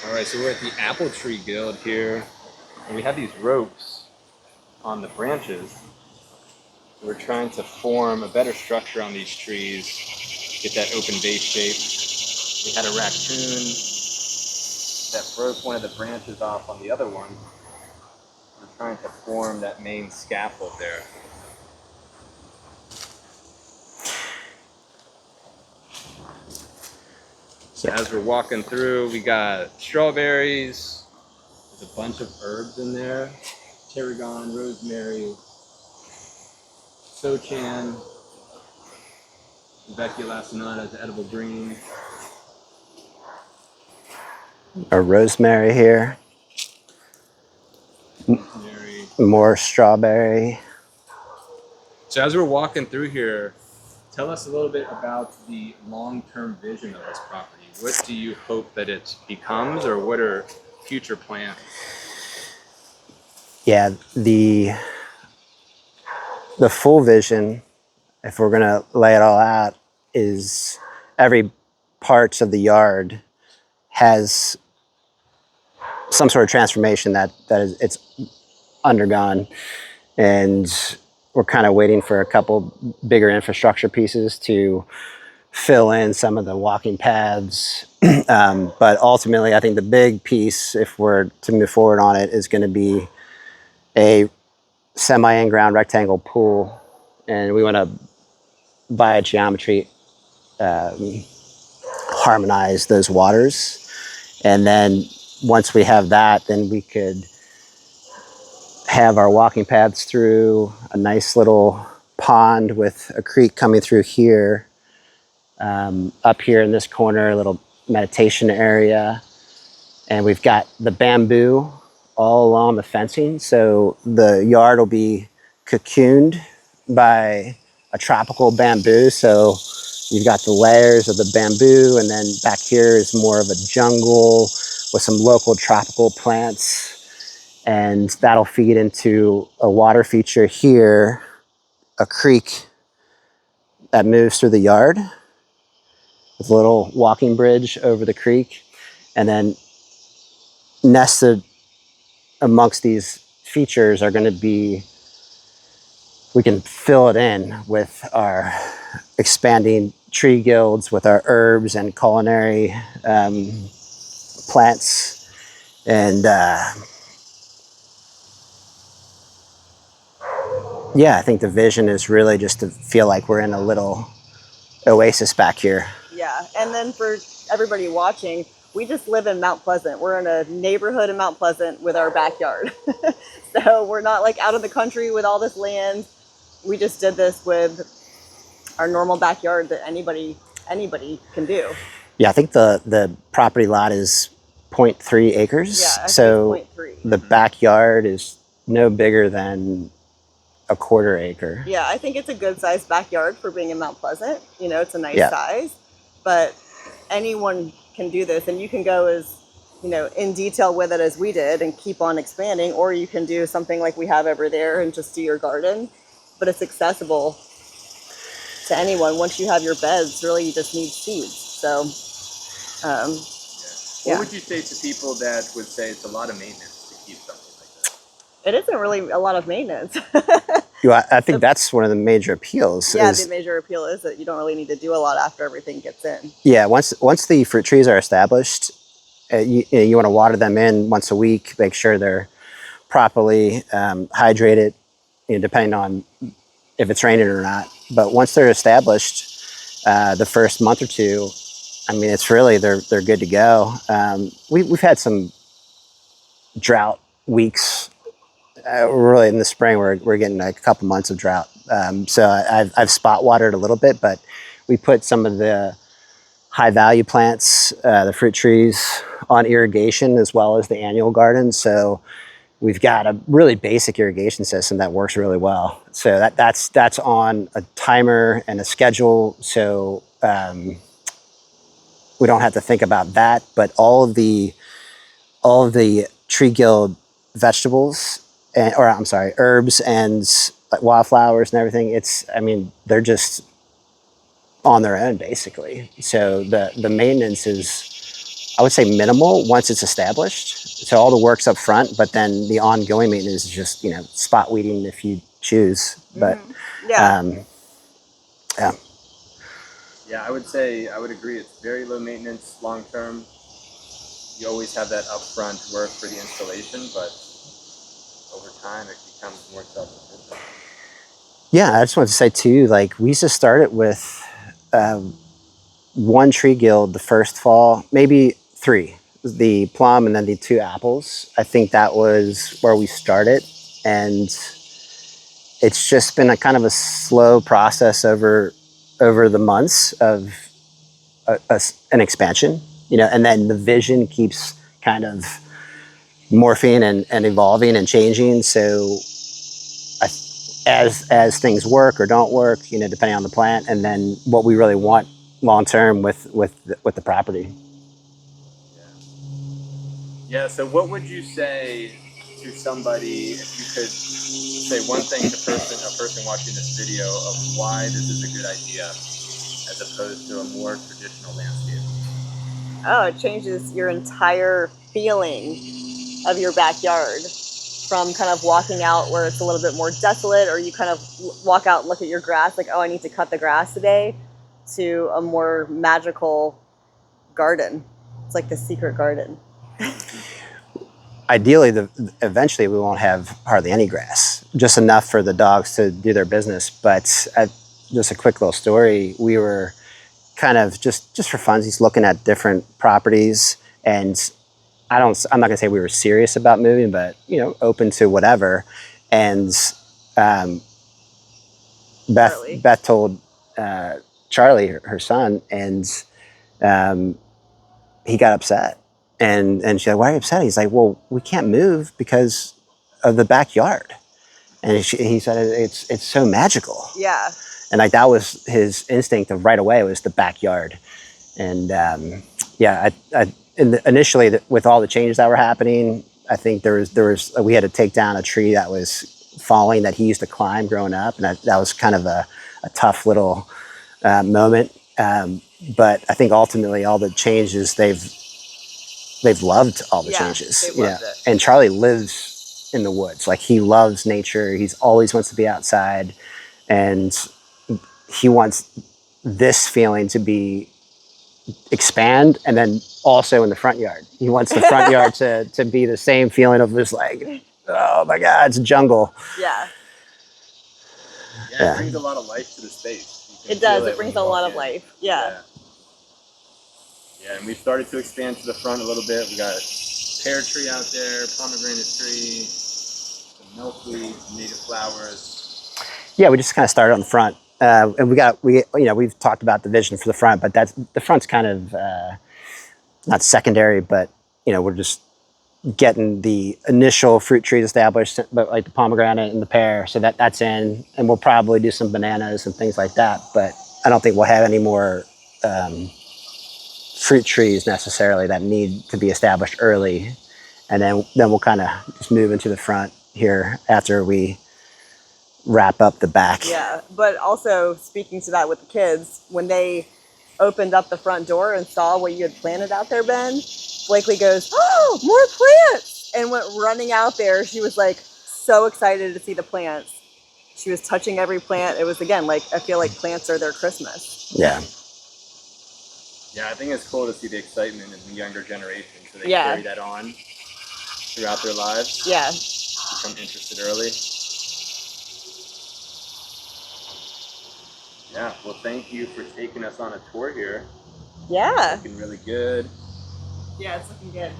All right, so we're at the Apple Tree Guild here, and we have these ropes on the branches. We're trying to form a better structure on these trees, get that open base shape. We had a raccoon that broke one of the branches off on the other one. We're trying to form that main scaffold there. So as we're walking through, we got strawberries. There's a bunch of herbs in there. Tarragon, rosemary, sochan, Vecchia lacinata is edible green. A rosemary here. Rosemary. More strawberry. So as we're walking through here, tell us a little bit about the long-term vision of this property. What do you hope that it becomes, or what are future plans? Yeah, the full vision, if we're gonna lay it all out, is every parts of the yard has some sort of transformation that it's undergone, and we're kind of waiting for a couple bigger infrastructure pieces to fill in some of the walking paths. But ultimately, I think the big piece, if we're to move forward on it, is going to be a semi-in-ground rectangle pool, and we want to, via geometry, harmonize those waters. And then once we have that, then we could have our walking paths through a nice little pond with a creek coming through here. Up here in this corner, a little meditation area. And we've got the bamboo all along the fencing. So the yard will be cocooned by a tropical bamboo. So you've got the layers of the bamboo, and then back here is more of a jungle with some local tropical plants. And that'll feed into a water feature here, a creek that moves through the yard with a little walking bridge over the creek. And then nested amongst these features are going to be, we can fill it in with our expanding tree guilds, with our herbs and culinary plants. And yeah, I think the vision is really just to feel like we're in a little oasis back here. Yeah, and then for everybody watching, we just live in Mount Pleasant. We're in a neighborhood in Mount Pleasant with our backyard. So we're not like out in the country with all this land. We just did this with our normal backyard that anybody can do. Yeah, I think the property lot is 0.3 acres. Yeah, so 0.3. The backyard is no bigger than a quarter acre. Yeah, I think it's a good sized backyard for being in Mount Pleasant. You know, it's a nice size, but anyone can do this, and you can go as, you know, in detail with it as we did and keep on expanding, or you can do something like we have over there and just do your garden. But it's accessible to anyone. Once you have your beds, really you just need seeds. So What would you say to people that would say it's a lot of maintenance to keep something like that? It isn't really a lot of maintenance. I think that's one of the major appeals. Yeah, the major appeal is that you don't really need to do a lot after everything gets in. Yeah, once the fruit trees are established, you want to water them in once a week, make sure they're properly hydrated, depending on if it's raining or not. But once they're established, the first month or two, I mean, it's really, they're good to go. We've had some drought weeks. Really in the spring, we're getting a couple months of drought. So I've spot watered a little bit, but we put some of the high value plants, the fruit trees, on irrigation as well as the annual garden. So we've got a really basic irrigation system that works really well. So that's on a timer and a schedule. So we don't have to think about that. But all of the tree guild vegetables, herbs and like wildflowers and everything, they're just on their own basically. So the maintenance is I would say minimal once it's established. So all the work's up front, but then the ongoing maintenance is just, you know, spot weeding if you choose. But Yeah. yeah, Yeah, I would say I would agree. It's very low maintenance, long term. You always have that upfront work for the installation, but over time it becomes more self-sufficient. yeah. I just wanted to say too, like we used to start it with one tree guild the first fall, maybe three, the plum and then the two apples. I think that was where we started, and it's just been a kind of a slow process over the months of an expansion, you know, and then the vision keeps kind of morphing and evolving and changing. So I, as things work or don't work, you know, depending on the plant, and then what we really want long term with the property. Yeah, so what would you say to somebody if you could say one thing to a person watching this video of why this is a good idea as opposed to a more traditional landscape? Oh, it changes your entire feeling of your backyard from kind of walking out where it's a little bit more desolate, or you kind of walk out and look at your grass like, oh, I need to cut the grass today, to a more magical garden. It's like the secret garden. Ideally, eventually we won't have hardly any grass, just enough for the dogs to do their business. But just a quick little story, we were kind of just for funsies looking at different properties, and I'm not gonna say we were serious about moving, but you know, open to whatever. And um, Beth told Charlie, her son, and um, he got upset. And she's like, "Why are you upset?" He's like, "Well, we can't move because of the backyard." And he said, "It's so magical." Yeah. And like that was his instinct of right away was the backyard. And yeah, initially with all the changes that were happening, I think there was we had to take down a tree that was falling that he used to climb growing up, and that was kind of a tough little moment. But I think ultimately all the changes they've loved all the changes, you know. And Charlie lives in the woods, like he loves nature. He's always wants to be outside, and he wants this feeling to be expand, and then also in the front yard. He wants the front yard to be the same feeling of just like, oh my God, it's a jungle. Yeah. Yeah, it brings a lot of life to the space. It does. It brings a lot of life. Yeah. Yeah, and we've started to expand to the front a little bit. We got a pear tree out there, pomegranate tree, some milkweed, native flowers. Yeah, we just kind of started on the front, and we've talked about the vision for the front, but the front's kind of not secondary, but you know, we're just getting the initial fruit trees established, but like the pomegranate and the pear, so that's in, and we'll probably do some bananas and things like that. But I don't think we'll have any more fruit trees necessarily that need to be established early, and then we'll kind of just move into the front here after we wrap up the back. Yeah, but also speaking to that with the kids, when they opened up the front door and saw what you had planted out there, Ben, Blakely goes, "Oh, more plants!" and went running out there. She was like so excited to see the plants. She was touching every plant. It was, again, like, I feel like plants are their Christmas. Yeah. Yeah, I think it's cool to see the excitement in the younger generation, so they carry that on throughout their lives. Yeah. Become interested early. Yeah, well, thank you for taking us on a tour here. Yeah. It's looking really good. Yeah, it's looking good.